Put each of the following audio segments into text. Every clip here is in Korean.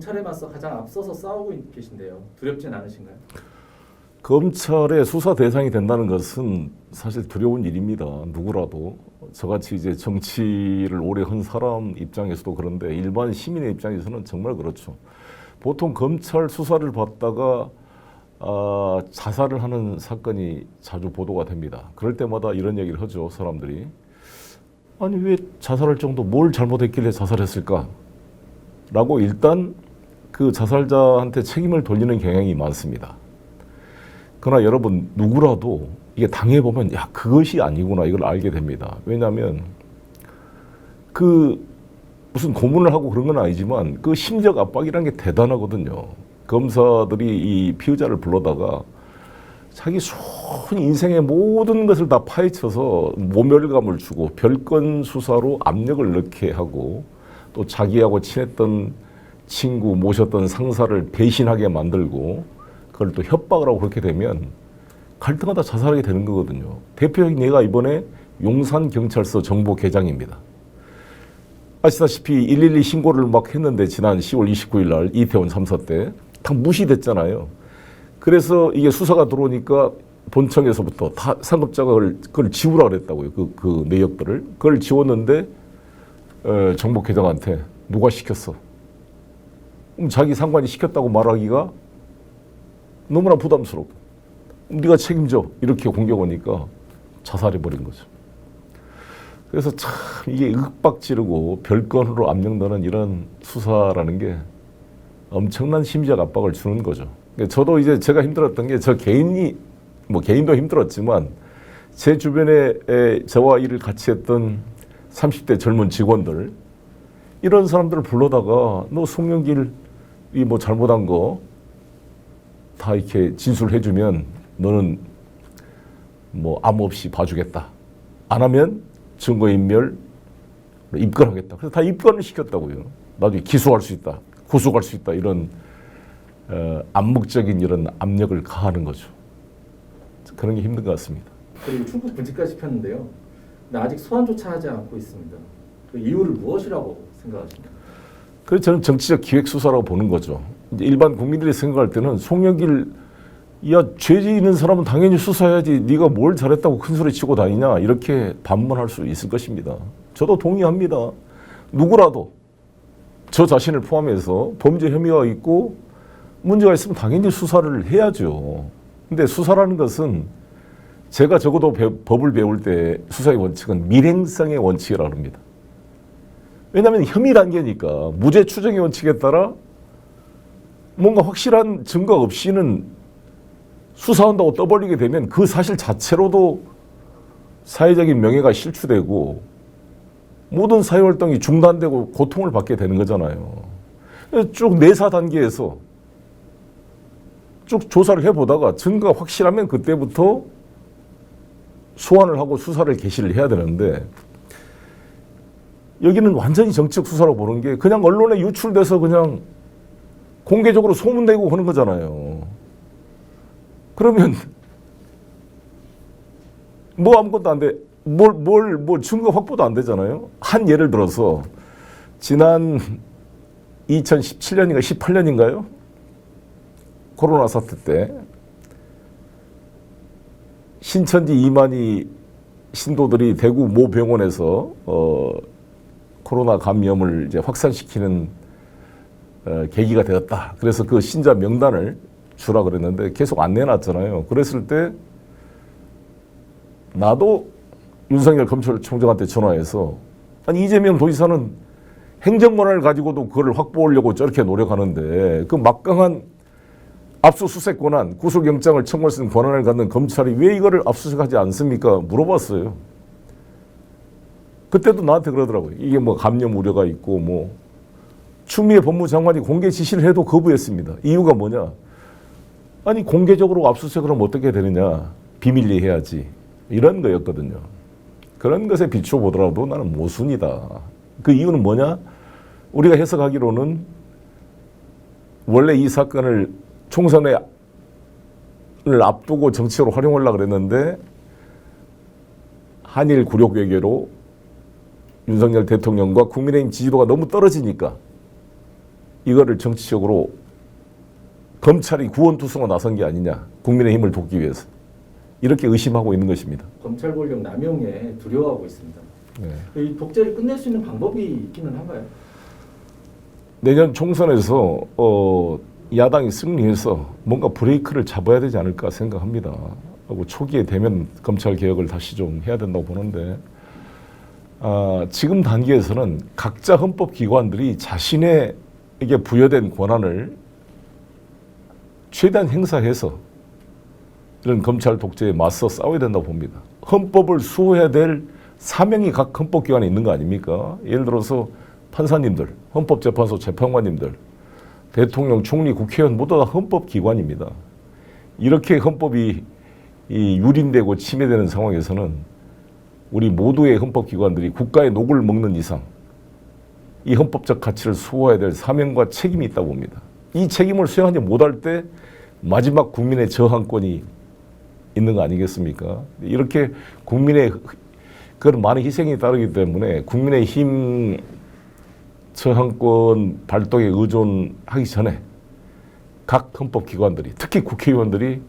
검찰에 맞서 가장 앞서서 싸우고 계신데요. 두렵진 않으신가요? 검찰의 수사 대상이 된다는 것은 사실 두려운 일입니다. 누구라도 저같이 이제 정치를 오래 한 사람 입장에서도 그런데 일반 시민의 입장에서는 정말 그렇죠. 보통 검찰 수사를 받다가 자살을 하는 사건이 자주 보도가 됩니다. 그럴 때마다 이런 얘기를 하죠, 사람들이. 아니 왜 자살할 정도 뭘 잘못했길래 자살했을까? 라고 일단 그 자살자한테 책임을 돌리는 경향이 많습니다. 그러나 여러분 누구라도 이게 당해보면 야 그것이 아니구나 이걸 알게 됩니다. 왜냐하면 그 무슨 고문을 하고 그런 건 아니지만 그 심적 압박이라는 게 대단하거든요. 검사들이 이 피의자를 불러다가 자기 순 인생의 모든 것을 다 파헤쳐서 모멸감을 주고 별건 수사로 압력을 넣게 하고 또 자기하고 친했던 친구 모셨던 상사를 배신하게 만들고 그걸 또 협박을 하고 그렇게 되면 갈등하다 자살하게 되는 거거든요. 대표적인 예가 이번에 용산경찰서 정보계장입니다. 아시다시피 112 신고를 막 했는데 지난 10월 29일 날 이태원 참사 때 다 무시됐잖아요. 그래서 이게 수사가 들어오니까 본청에서부터 다 상급자가 그걸 지우라 그랬다고요. 그 내역들을. 그걸 지웠는데 정보계장한테 누가 시켰어? 자기 상관이 시켰다고 말하기가 너무나 부담스럽고 네가 책임져 이렇게 공격 오니까 자살해버린 거죠. 그래서 참 이게 윽박지르고 별건으로 압력넣는 이런 수사라는 게 엄청난 심리적 압박을 주는 거죠. 저도 이제 제가 힘들었던 게 저 개인이 개인도 힘들었지만 제 주변에 저와 일을 같이 했던 30대 젊은 직원들 이런 사람들을 불러다가 너 송영길이 잘못한 거 다 이렇게 진술해주면 너는 아무 없이 봐주겠다. 안 하면 증거인멸 입건하겠다. 그래서 다 입건을 시켰다고요. 나중에 기소할 수 있다. 구속할 수 있다. 이런 암묵적인 이런 압력을 가하는 거죠. 그런 게 힘든 것 같습니다. 그리고 충북 분지까지 폈는데요. 근데 아직 소환조차 하지 않고 있습니다. 그 이유를 무엇이라고 생각하십니까? 그래서 저는 정치적 기획 수사라고 보는 거죠. 이제 일반 국민들이 생각할 때는 송영길 죄 있는 사람은 당연히 수사해야지 네가 뭘 잘했다고 큰 소리 치고 다니냐 이렇게 반문할 수 있을 것입니다. 저도 동의합니다. 누구라도 저 자신을 포함해서 범죄 혐의가 있고 문제가 있으면 당연히 수사를 해야죠. 근데 수사라는 것은 제가 적어도 법을 배울 때 수사의 원칙은 밀행성의 원칙이라고 합니다. 왜냐하면 혐의 단계니까 무죄 추정의 원칙에 따라 뭔가 확실한 증거 없이는 수사한다고 떠벌리게 되면 그 사실 자체로도 사회적인 명예가 실추되고 모든 사회활동이 중단되고 고통을 받게 되는 거잖아요. 쭉 내사 단계에서 쭉 조사를 해보다가 증거가 확실하면 그때부터 소환을 하고 수사를 개시를 해야 되는데 여기는 완전히 정치적 수사라고 보는 게 그냥 언론에 유출돼서 그냥 공개적으로 소문내고 하는 거잖아요. 그러면 아무것도 안 돼. 증거 확보도 안 되잖아요. 한 예를 들어서 지난 2017년인가 18년인가요? 코로나 사태 때 신천지 이만희 신도들이 대구 모 병원에서 코로나 감염을 이제 확산시키는 계기가 되었다. 그래서 그 신자 명단을 주라 그랬는데 계속 안 내놨잖아요. 그랬을 때 나도 윤석열 검찰총장한테 전화해서 아니 이재명 도지사는 행정권한을 가지고도 그걸 확보하려고 저렇게 노력하는데 그 막강한 압수수색 권한, 구속영장을 청구할 수 있는 권한을 갖는 검찰이 왜 이거를 압수수색하지 않습니까? 물어봤어요. 그때도 나한테 그러더라고요. 이게 감염 우려가 있고 추미애 법무장관이 공개 지시를 해도 거부했습니다. 이유가 뭐냐? 아니 공개적으로 압수수색을 하면 어떻게 되느냐? 비밀리에 해야지. 이런 거였거든요. 그런 것에 비춰보더라도 나는 모순이다. 그 이유는 뭐냐? 우리가 해석하기로는 원래 이 사건을 총선을 앞두고 정치적으로 활용하려고 그랬는데 한일 굴욕 외교로 윤석열 대통령과 국민의힘 지지도가 너무 떨어지니까 이거를 정치적으로 검찰이 구원투성으로 나선 게 아니냐, 국민의 힘을 돕기 위해서 이렇게 의심하고 있는 것입니다. 검찰 권력 남용에 두려워하고 있습니다. 네. 이 독재를 끝낼 수 있는 방법이 있기는 한가요? 내년 총선에서 야당이 승리해서 뭔가 브레이크를 잡아야 되지 않을까 생각합니다. 그리고 초기에 되면 검찰 개혁을 다시 좀 해야 된다고 보는데 지금 단계에서는 각자 헌법기관들이 자신에게 부여된 권한을 최대한 행사해서 이런 검찰 독재에 맞서 싸워야 된다고 봅니다. 헌법을 수호해야 될 사명이 각 헌법기관에 있는 거 아닙니까? 예를 들어서 판사님들, 헌법재판소 재판관님들, 대통령, 총리, 국회의원 모두 다 헌법기관입니다. 이렇게 헌법이 유린되고 침해되는 상황에서는 우리 모두의 헌법기관들이 국가의 녹을 먹는 이상 이 헌법적 가치를 수호해야 될 사명과 책임이 있다고 봅니다. 이 책임을 수행하지 못할 때 마지막 국민의 저항권이 있는 거 아니겠습니까? 이렇게 국민의 그런 많은 희생이 따르기 때문에 국민의 힘 저항권 발동에 의존하기 전에 각 헌법기관들이 특히 국회의원들이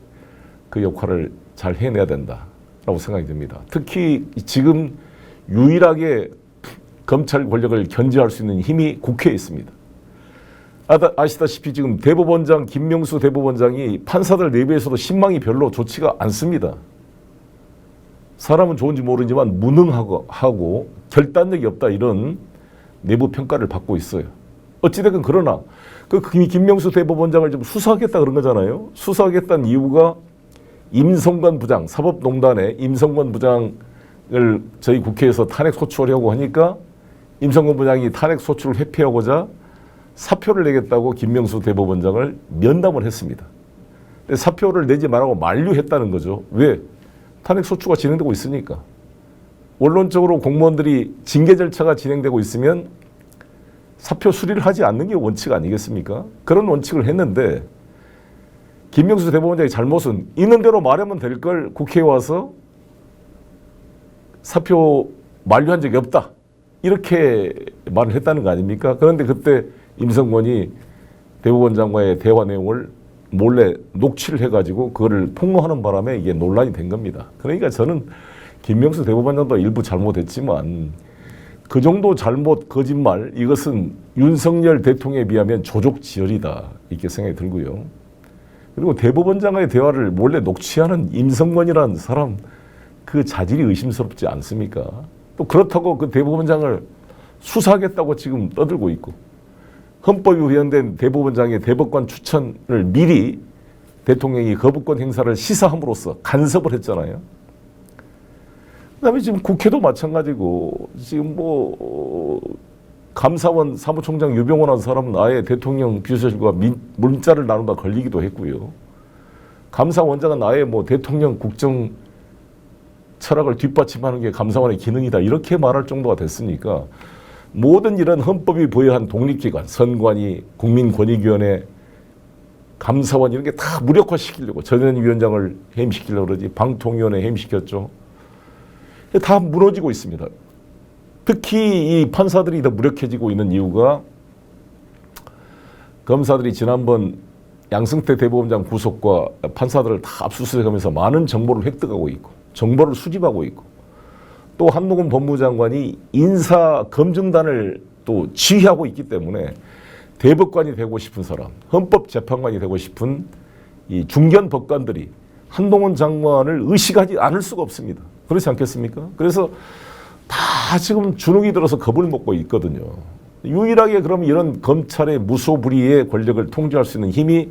그 역할을 잘 해내야 된다라고 생각이 듭니다. 특히 지금 유일하게 검찰 권력을 견제할 수 있는 힘이 국회에 있습니다. 아시다시피 지금 대법원장 김명수 대법원장이 판사들 내부에서도 신망이 별로 좋지가 않습니다. 사람은 좋은지 모르지만 무능하고 결단력이 없다 이런 내부 평가를 받고 있어요. 어찌됐건 그러나 그 김명수 대법원장을 좀 수사하겠다 그런 거잖아요. 수사하겠다는 이유가 임성관 부장, 사법농단의 임성관 부장을 저희 국회에서 탄핵 소추하려고 하니까 임성관 부장이 탄핵 소추를 회피하고자 사표를 내겠다고 김명수 대법원장을 면담을 했습니다. 근데 사표를 내지 말라고 만류했다는 거죠. 왜? 탄핵 소추가 진행되고 있으니까. 원론적으로 공무원들이 징계 절차가 진행되고 있으면 사표 수리를 하지 않는 게 원칙 아니겠습니까? 그런 원칙을 했는데 김명수 대법원장의 잘못은 있는 대로 말하면 될 걸 국회에 와서 사표 만류한 적이 없다. 이렇게 말을 했다는 거 아닙니까? 그런데 그때 임성권이 대법원장과의 대화 내용을 몰래 녹취를 해가지고 그거를 폭로하는 바람에 이게 논란이 된 겁니다. 그러니까 저는 김명수 대법원장도 일부 잘못했지만 그 정도 잘못, 거짓말 이것은 윤석열 대통령에 비하면 조족지혈이다 이렇게 생각이 들고요. 그리고 대법원장과의 대화를 몰래 녹취하는 임성권이라는 사람 그 자질이 의심스럽지 않습니까? 또 그렇다고 그 대법원장을 수사하겠다고 지금 떠들고 있고 헌법이 구현된 대법원장의 대법관 추천을 미리 대통령이 거부권 행사를 시사함으로써 간섭을 했잖아요. 그다음에 지금 국회도 마찬가지고 지금 감사원 사무총장 유병호라는 사람은 아예 대통령 비서실과 문자를 나누다 걸리기도 했고요. 감사원장은 아예 대통령 국정 철학을 뒷받침하는 게 감사원의 기능이다 이렇게 말할 정도가 됐으니까 모든 이런 헌법이 부여한 독립기관, 선관위, 국민권익위원회, 감사원 이런 게 다 무력화시키려고 전현희 위원장을 해임시키려고 그러지 방통위원회 해임시켰죠. 다 무너지고 있습니다. 특히 이 판사들이 더 무력해지고 있는 이유가 검사들이 지난번 양승태 대법원장 구속과 판사들을 다 압수수색하면서 많은 정보를 획득하고 있고 정보를 수집하고 있고 또 한동훈 법무장관이 인사검증단을 또 지휘하고 있기 때문에 대법관이 되고 싶은 사람, 헌법재판관이 되고 싶은 이 중견 법관들이 한동훈 장관을 의식하지 않을 수가 없습니다. 그렇지 않겠습니까? 그래서 다 지금 주눅이 들어서 겁을 먹고 있거든요. 유일하게 그럼 이런 검찰의 무소불위의 권력을 통제할 수 있는 힘이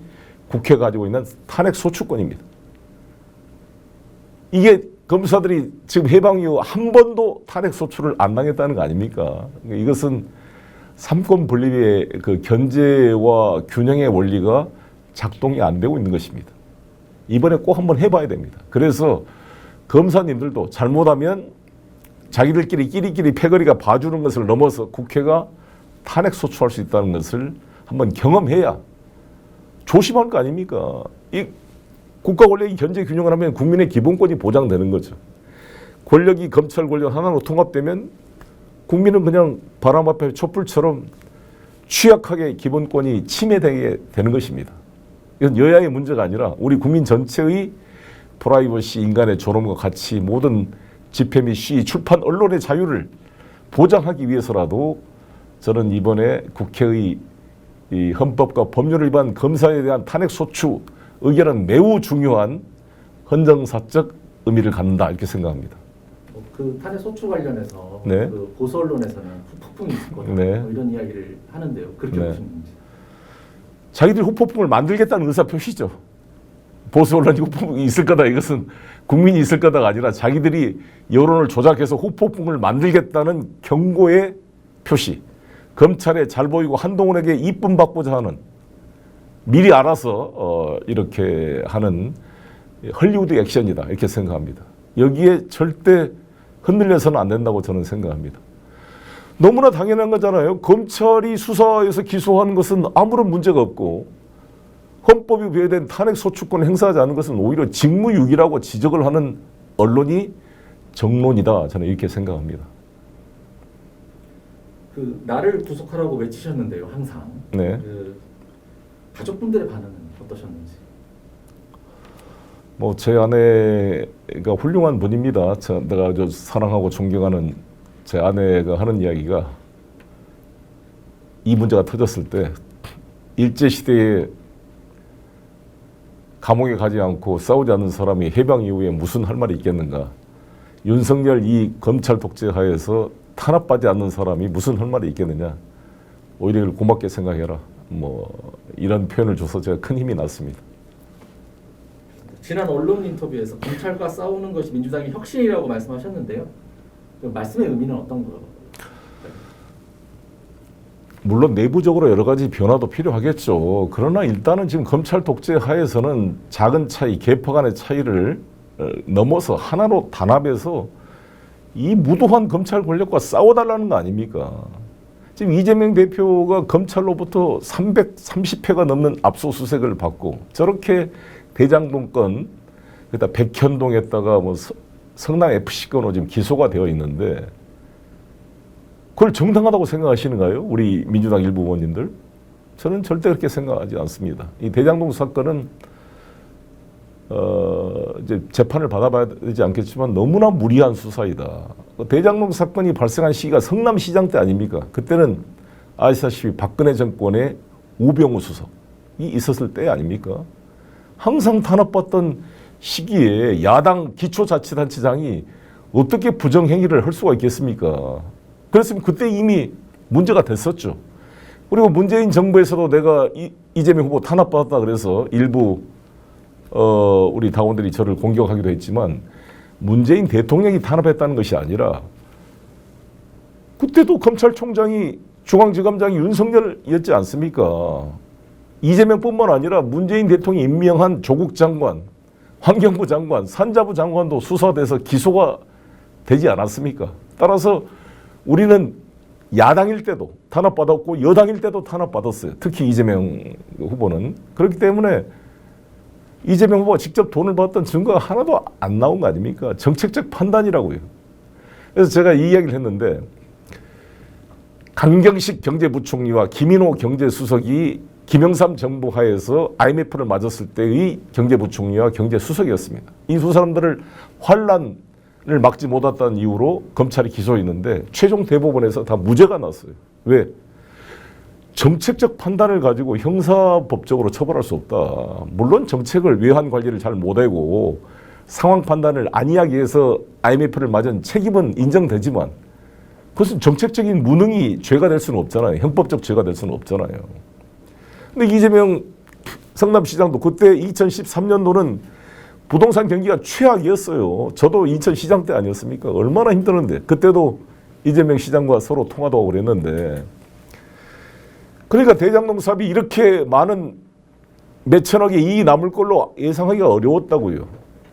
국회가 가지고 있는 탄핵 소추권입니다. 이게 검사들이 지금 해방 이후 한 번도 탄핵 소추를 안 당했다는 거 아닙니까? 이것은 삼권 분립의 그 견제와 균형의 원리가 작동이 안 되고 있는 것입니다. 이번에 꼭 한번 해봐야 됩니다. 그래서 검사님들도 잘못하면 자기들끼리 끼리끼리 패거리가 봐주는 것을 넘어서 국회가 탄핵 소추할 수 있다는 것을 한번 경험해야 조심할 거 아닙니까? 이 국가 권력이 견제 균형을 하면 국민의 기본권이 보장되는 거죠. 권력이 검찰 권력 하나로 통합되면 국민은 그냥 바람 앞에 촛불처럼 취약하게 기본권이 침해되게 되는 것입니다. 이건 여야의 문제가 아니라 우리 국민 전체의 프라이버시, 인간의 존엄과 가치, 모든 집회 및 시위, 출판, 언론의 자유를 보장하기 위해서라도 저는 이번에 국회의 이 헌법과 법률을 위반 검사에 대한 탄핵 소추 의결은 매우 중요한 헌정사적 의미를 갖는다 이렇게 생각합니다. 그 탄핵 소추 관련해서 네. 그 보수 언론에서는 후폭풍이 있을 거다 네. 뭐 이런 이야기를 하는데요. 그렇게 네. 보시는지. 자기들이 후폭풍을 만들겠다는 의사표시죠. 보수 언론이 후폭풍이 있을 거다, 이것은 국민이 있을 거다가 아니라 자기들이 여론을 조작해서 후폭풍을 만들겠다는 경고의 표시. 검찰에 잘 보이고 한동훈에게 이쁨 받고자 하는, 미리 알아서 이렇게 하는 헐리우드 액션이다 이렇게 생각합니다. 여기에 절대 흔들려서는 안 된다고 저는 생각합니다. 너무나 당연한 거잖아요. 검찰이 수사해서 기소하는 것은 아무런 문제가 없고 헌법에 부여된 탄핵 소추권을 행사하지 않은 것은 오히려 직무유기라고 지적을 하는 언론이 정론이다. 저는 이렇게 생각합니다. 그 나를 구속하라고 외치셨는데요, 항상. 네. 그 가족분들의 반응은 어떠셨는지. 뭐 제 아내가 훌륭한 분입니다. 내가 아주 사랑하고 존경하는 제 아내가 하는 이야기가, 이 문제가 터졌을 때 일제시대에 감옥에 가지 않고 싸우지 않는 사람이 해방 이후에 무슨 할 말이 있겠는가. 윤석열 이 검찰 독재 하에서 탄압받지 않는 사람이 무슨 할 말이 있겠느냐. 오히려 이걸 고맙게 생각해라. 뭐 이런 표현을 줘서 제가 큰 힘이 났습니다. 지난 언론 인터뷰에서 검찰과 싸우는 것이 민주당의 혁신이라고 말씀하셨는데요. 그 말씀의 의미는 어떤 거? 물론 내부적으로 여러 가지 변화도 필요하겠죠. 그러나 일단은 지금 검찰 독재 하에서는 작은 차이, 계파 간의 차이를 넘어서 하나로 단합해서 이 무도한 검찰 권력과 싸워달라는 거 아닙니까? 지금 이재명 대표가 검찰로부터 330회가 넘는 압수수색을 받고 저렇게 대장동 건, 그다 백현동에다가 뭐 성남 FC 건으로 지금 기소가 되어 있는데 그걸 정당하다고 생각하시는가요? 우리 민주당 일부 의원님들? 저는 절대 그렇게 생각하지 않습니다. 이 대장동 사건은 이제 재판을 받아봐야 되지 않겠지만 너무나 무리한 수사이다. 대장동 사건이 발생한 시기가 성남시장 때 아닙니까? 그때는 아시다시피 박근혜 정권의 우병우 수석이 있었을 때 아닙니까? 항상 탄압받던 시기에 야당 기초자치단체장이 어떻게 부정행위를 할 수가 있겠습니까? 그랬으면 그때 이미 문제가 됐었죠. 그리고 문재인 정부에서도 내가 이재명 후보 탄압받았다 그래서 일부 우리 당원들이 저를 공격하기도 했지만 문재인 대통령이 탄압했다는 것이 아니라 그때도 검찰총장이 중앙지검장이 윤석열이었지 않습니까? 이재명뿐만 아니라 문재인 대통령이 임명한 조국 장관, 환경부 장관, 산자부 장관도 수사돼서 기소가 되지 않았습니까? 따라서 우리는 야당일 때도 탄압받았고 여당일 때도 탄압받았어요. 특히 이재명 후보는. 그렇기 때문에 이재명 후보가 직접 돈을 받았던 증거가 하나도 안 나온 거 아닙니까? 정책적 판단이라고요. 그래서 제가 이 이야기를 했는데 강경식 경제부총리와 김인호 경제수석이 김영삼 정부 하에서 IMF를 맞았을 때의 경제부총리와 경제수석이었습니다. 이 두 사람들을 환란을 막지 못했다는 이유로 검찰이 기소했는데 최종 대법원에서 다 무죄가 났어요. 왜? 정책적 판단을 가지고 형사법적으로 처벌할 수 없다. 물론 정책을 외환 관리를 잘 못하고 상황 판단을 안이하기 위해서 IMF를 맞은 책임은 인정되지만 그것은 정책적인 무능이 죄가 될 수는 없잖아요. 형법적 죄가 될 수는 없잖아요. 근데 이재명 성남시장도 그때 2013년도는 부동산 경기가 최악이었어요. 저도 2000시장 때 아니었습니까? 얼마나 힘들었는데 그때도 이재명 시장과 서로 통화도 하고 그랬는데 그러니까 대장동 사업이 이렇게 많은 몇천억의 이익이 남을 걸로 예상하기가 어려웠다고요.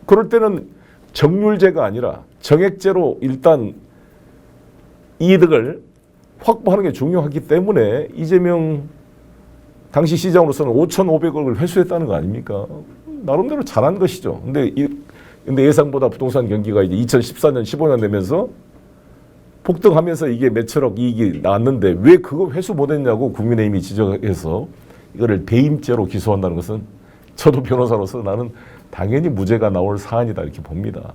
그럴 때는 정률제가 아니라 정액제로 일단 이득을 확보하는 게 중요하기 때문에 이재명 당시 시장으로서는 5,500억을 회수했다는 거 아닙니까? 나름대로 잘한 것이죠. 근데 예상보다 부동산 경기가 이제 2014년, 15년 되면서 폭등하면서 이게 몇천억 이익이 나왔는데 왜 그거 회수 못했냐고 국민의힘이 지적해서 이거를 배임죄로 기소한다는 것은 저도 변호사로서 나는 당연히 무죄가 나올 사안이다 이렇게 봅니다.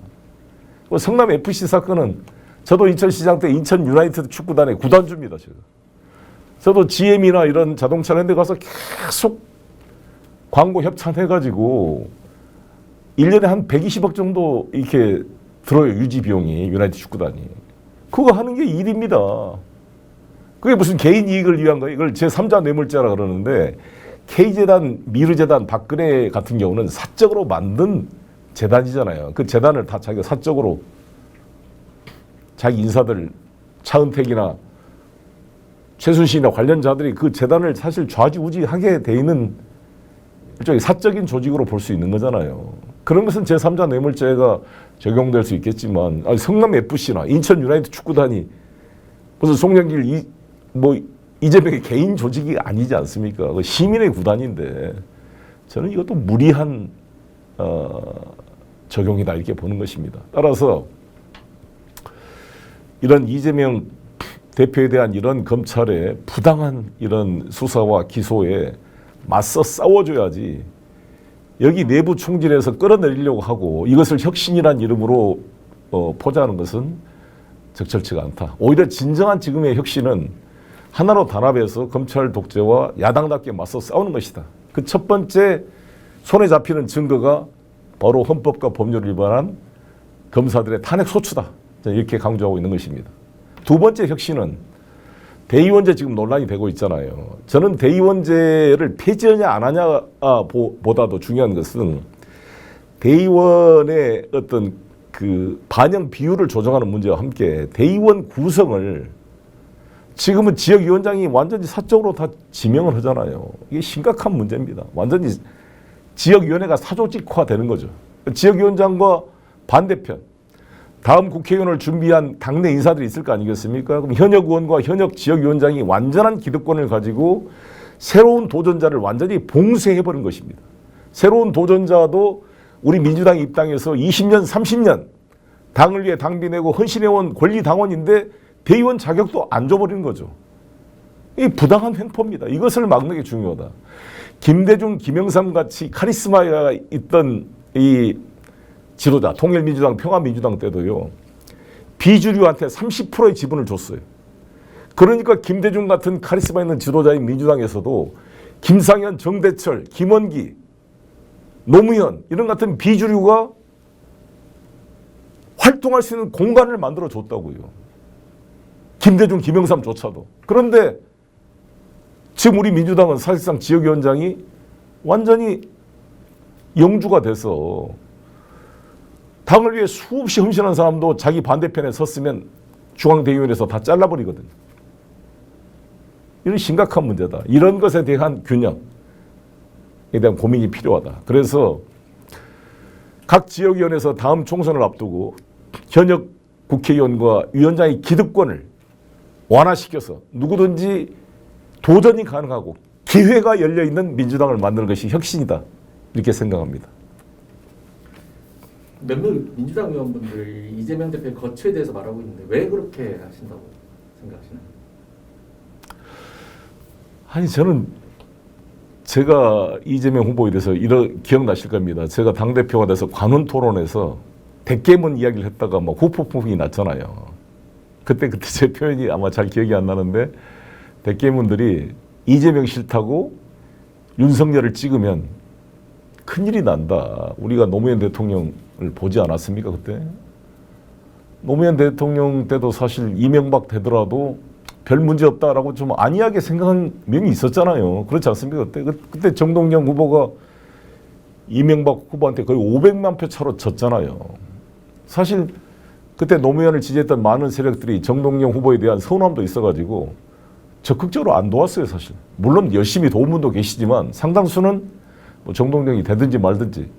성남 FC 사건은 저도 인천시장 때 인천 유나이티드 축구단의 구단주입니다. 저도 GM이나 이런 자동차 랜드 가서 계속 광고 협찬해가지고 1년에 한 120억 정도 이렇게 들어요. 유지 비용이 유나이티드 축구단이. 그거 하는 게 일입니다. 그게 무슨 개인 이익을 위한 거예요. 이걸 제3자 뇌물죄라 그러는데 K재단, 미르재단, 박근혜 같은 경우는 사적으로 만든 재단이잖아요. 그 재단을 다 자기가 사적으로 자기 인사들 차은택이나 최순실이나 관련자들이 그 재단을 사실 좌지우지하게 돼 있는 일종의 사적인 조직으로 볼 수 있는 거잖아요. 그런 것은 제3자 뇌물죄가 적용될 수 있겠지만 성남 FC나 인천 유나이티드 축구단이 무슨 송영길 이재명의 개인 조직이 아니지 않습니까? 시민의 구단인데 저는 이것도 무리한 적용이다 이렇게 보는 것입니다. 따라서 이런 이재명 대표에 대한 이런 검찰의 부당한 이런 수사와 기소에 맞서 싸워줘야지 여기 내부 총질에서 끌어내리려고 하고 이것을 혁신이란 이름으로 포장하는 것은 적절치가 않다. 오히려 진정한 지금의 혁신은 하나로 단합해서 검찰 독재와 야당답게 맞서 싸우는 것이다. 그 첫 번째 손에 잡히는 증거가 바로 헌법과 법률을 위반한 검사들의 탄핵 소추다. 이렇게 강조하고 있는 것입니다. 두 번째 혁신은 대의원제 지금 논란이 되고 있잖아요. 저는 대의원제를 폐지하냐 안 하냐 보다도 중요한 것은 대의원의 어떤 그 반영 비율을 조정하는 문제와 함께 대의원 구성을 지금은 지역위원장이 완전히 사적으로 다 지명을 하잖아요. 이게 심각한 문제입니다. 완전히 지역위원회가 사조직화되는 거죠. 지역위원장과 반대편, 다음 국회의원을 준비한 당내 인사들이 있을 거 아니겠습니까? 그럼 현역 의원과 현역 지역위원장이 완전한 기득권을 가지고 새로운 도전자를 완전히 봉쇄해버린 것입니다. 새로운 도전자도 우리 민주당 입당에서 20년, 30년 당을 위해 당비내고 헌신해온 권리당원인데 대의원 자격도 안 줘버리는 거죠. 이 부당한 횡포입니다. 이것을 막는 게 중요하다. 김대중, 김영삼 같이 카리스마가 있던 이 지도자, 통일민주당, 평화민주당 때도요. 비주류한테 30%의 지분을 줬어요. 그러니까 김대중 같은 카리스마 있는 지도자인 민주당에서도 김상현, 정대철, 김원기, 노무현 이런 같은 비주류가 활동할 수 있는 공간을 만들어 줬다고요. 김대중, 김영삼조차도. 그런데 지금 우리 민주당은 사실상 지역위원장이 완전히 영주가 돼서 당을 위해 수없이 헌신한 사람도 자기 반대편에 섰으면 중앙대의원에서 다 잘라버리거든요. 이런 심각한 문제다. 이런 것에 대한 균형에 대한 고민이 필요하다. 그래서 각 지역위원회에서 다음 총선을 앞두고 현역 국회의원과 위원장의 기득권을 완화시켜서 누구든지 도전이 가능하고 기회가 열려있는 민주당을 만드는 것이 혁신이다. 이렇게 생각합니다. 몇몇 민주당 의원분들이 이재명 대표의 거취에 대해서 말하고 있는데 왜 그렇게 하신다고 생각하시나요? 아니 저는 제가 이재명 후보에 대해서 기억나실 겁니다. 제가 당대표가 돼서 관훈 토론에서 대깨문 이야기를 했다가 막 후폭풍이 났잖아요. 그때 제 표현이 아마 잘 기억이 안 나는데 대깨문들이 이재명 싫다고 윤석열을 찍으면 큰일이 난다. 우리가 노무현 대통령을 보지 않았습니까 그때? 노무현 대통령 때도 사실 이명박 되더라도 별 문제 없다라고 좀 안이하게 생각한 면이 있었잖아요. 그렇지 않습니까 그때? 그때 정동영 후보가 이명박 후보한테 거의 500만 표 차로 졌잖아요. 사실 그때 노무현을 지지했던 많은 세력들이 정동영 후보에 대한 서운함도 있어가지고 적극적으로 안 도왔어요 사실. 물론 열심히 도운 분도 계시지만 상당수는 뭐 정동영이 되든지 말든지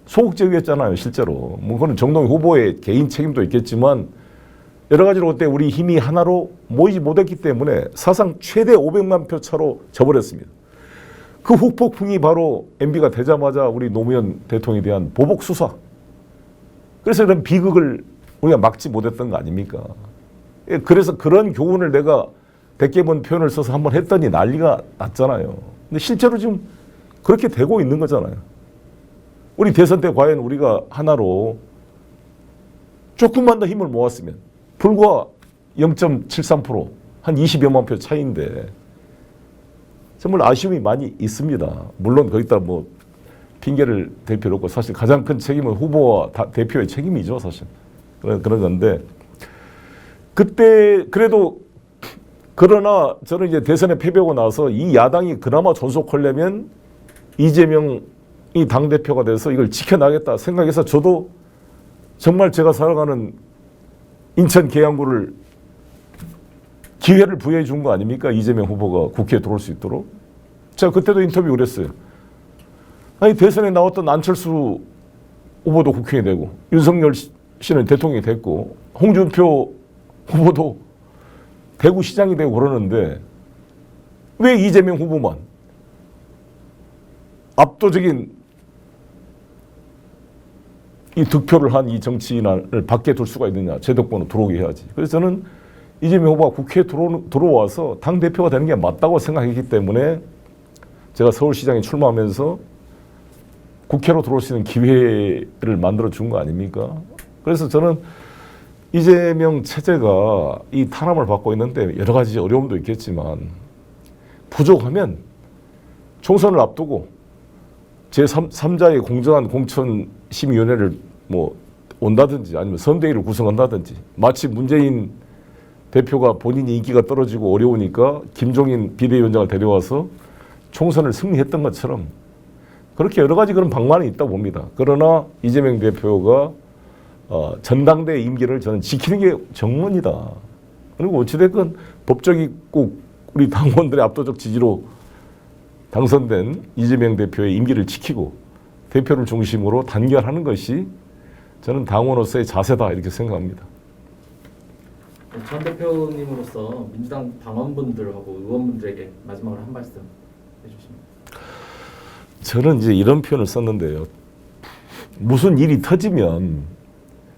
소극적이었잖아요 실제로. 뭐 그건 정동영 후보의 개인 책임도 있겠지만 여러 가지로 그때 우리 힘이 하나로 모이지 못했기 때문에 사상 최대 500만 표 차로 져버렸습니다. 그 후폭풍이 바로 MB가 되자마자 우리 노무현 대통령에 대한 보복 수사. 그래서 이런 비극을 우리가 막지 못했던 거 아닙니까? 그래서 그런 교훈을 내가 100개 표현을 써서 한번 했더니 난리가 났잖아요. 근데 실제로 지금 그렇게 되고 있는 거잖아요. 우리 대선 때 과연 우리가 하나로 조금만 더 힘을 모았으면 불과 0.73%, 한 20여만 표 차이인데 정말 아쉬움이 많이 있습니다. 물론 거기다 뭐 핑계를 댈 필요 없고 사실 가장 큰 책임은 후보와 대표의 책임이죠, 사실. 그런 건데 그때 그래도 그러나 저는 이제 대선에 패배하고 나서 이 야당이 그나마 존속하려면 이재명이 당대표가 돼서 이걸 지켜나겠다 생각해서 저도 정말 제가 살아가는 인천 계양구를 기회를 부여해 준 거 아닙니까? 이재명 후보가 국회에 들어올 수 있도록. 제가 그때도 인터뷰 그랬어요. 아니 대선에 나왔던 안철수 후보도 국회에 되고 윤석열 씨는 대통령이 됐고 홍준표 후보도 대구시장이 되고 그러는데 왜 이재명 후보만 압도적인 이 득표를 한 이 정치인을 밖에 둘 수가 있느냐. 제 덕분에 들어오게 해야지. 그래서 저는 이재명 후보가 국회에 들어와서 당대표가 되는 게 맞다고 생각했기 때문에 제가 서울시장에 출마하면서 국회로 들어올 수 있는 기회를 만들어 준 거 아닙니까? 그래서 저는 이재명 체제가 이 탄압을 받고 있는데 여러 가지 어려움도 있겠지만 부족하면 총선을 앞두고 제3자의 공정한 공천심의위원회를 뭐 온다든지 아니면 선대위를 구성한다든지 마치 문재인 대표가 본인이 인기가 떨어지고 어려우니까 김종인 비대위원장을 데려와서 총선을 승리했던 것처럼 그렇게 여러 가지 그런 방안이 있다고 봅니다. 그러나 이재명 대표가 전당대 임기를 저는 지키는 게 정문이다. 그리고 어찌됐건 법적이고 우리 당원들의 압도적 지지로 당선된 이재명 대표의 임기를 지키고 대표를 중심으로 단결하는 것이 저는 당원으로서의 자세다 이렇게 생각합니다. 전 대표님으로서 민주당 당원분들하고 의원분들에게 마지막으로 한 말씀 해주십니다. 저는 이제 이런 표현을 썼는데요. 무슨 일이 터지면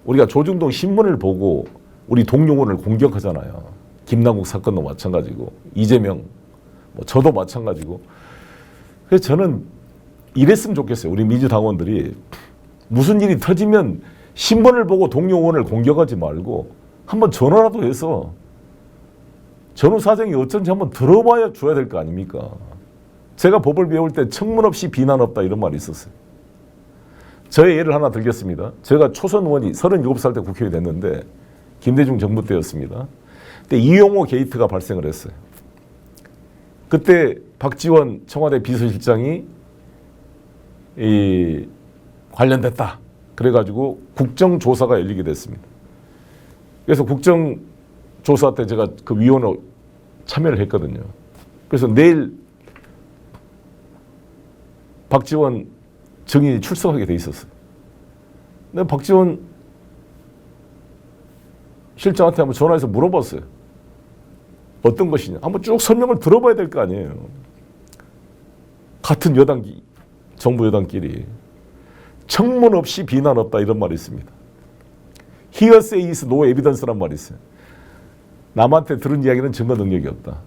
우리가 조중동 신문을 보고 우리 동료원을 공격하잖아요. 김남국 사건도 마찬가지고 이재명, 뭐 저도 마찬가지고. 그래서 저는 이랬으면 좋겠어요. 우리 민주당원들이 무슨 일이 터지면 신문을 보고 동료원을 공격하지 말고 한번 전화라도 해서 전후 사정이 어쩐지 한번 들어봐야 줘야 될 거 아닙니까? 제가 법을 배울 때 청문 없이 비난 없다 이런 말이 있었어요. 저의 예를 하나 들겠습니다. 제가 초선 의원이 37살 때 국회에 됐는데 김대중 정부 때였습니다. 그때 이용호 게이트가 발생을 했어요. 그때 박지원 청와대 비서실장이 관련됐다. 그래가지고 국정조사가 열리게 됐습니다. 그래서 국정조사 때 제가 그 위원으로 참여를 했거든요. 그래서 내일 박지원 증인이 출석하게 돼 있었어요. 근데 박지원 실장한테 한번 전화해서 물어봤어요. 어떤 것이냐. 한번 쭉 설명을 들어봐야 될 거 아니에요. 같은 정부 여당끼리. 청문 없이 비난 없다 이런 말이 있습니다. Hearsay is no evidence란 말이 있어요. 남한테 들은 이야기는 증거 능력이 없다.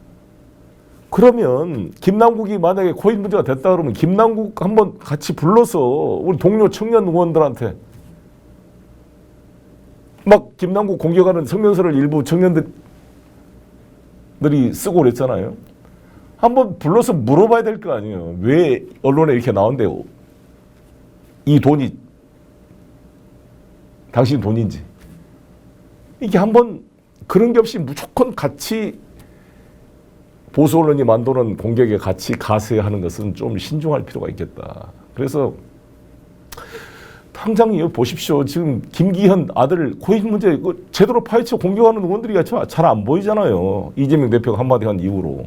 그러면 김남국이 만약에 코인 문제가 됐다 그러면 김남국 한번 같이 불러서 우리 동료 청년 의원들한테 막 김남국 공격하는 성명서를 일부 청년들이 쓰고 그랬잖아요. 한번 불러서 물어봐야 될 거 아니에요. 왜 언론에 이렇게 나온대요. 이 돈이 당신 돈인지. 이게 한번 그런 게 없이 무조건 같이 보수 언론이 만드는 공격에 같이 가세하는 것은 좀 신중할 필요가 있겠다. 그래서 당장 보십시오. 지금 김기현 아들 코인 문제 제대로 파헤쳐 공격하는 의원들이 잘 안 보이잖아요. 이재명 대표가 한마디 한 이후로.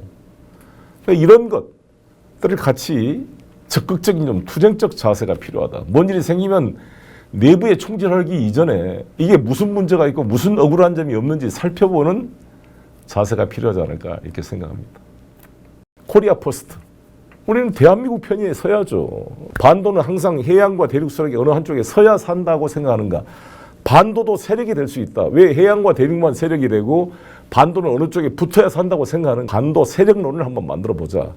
그러니까 이런 것들을 같이 적극적인 좀 투쟁적 자세가 필요하다. 뭔 일이 생기면 내부에 총질하기 이전에 이게 무슨 문제가 있고 무슨 억울한 점이 없는지 살펴보는 자세가 필요하지 않을까 이렇게 생각합니다. 코리아 퍼스트. 우리는 대한민국 편에 서야죠. 반도는 항상 해양과 대륙 서쪽에 어느 한쪽에 서야 산다고 생각하는가. 반도도 세력이 될 수 있다. 왜 해양과 대륙만 세력이 되고 반도는 어느 쪽에 붙어야 산다고 생각하는 반도 세력론을 한번 만들어 보자.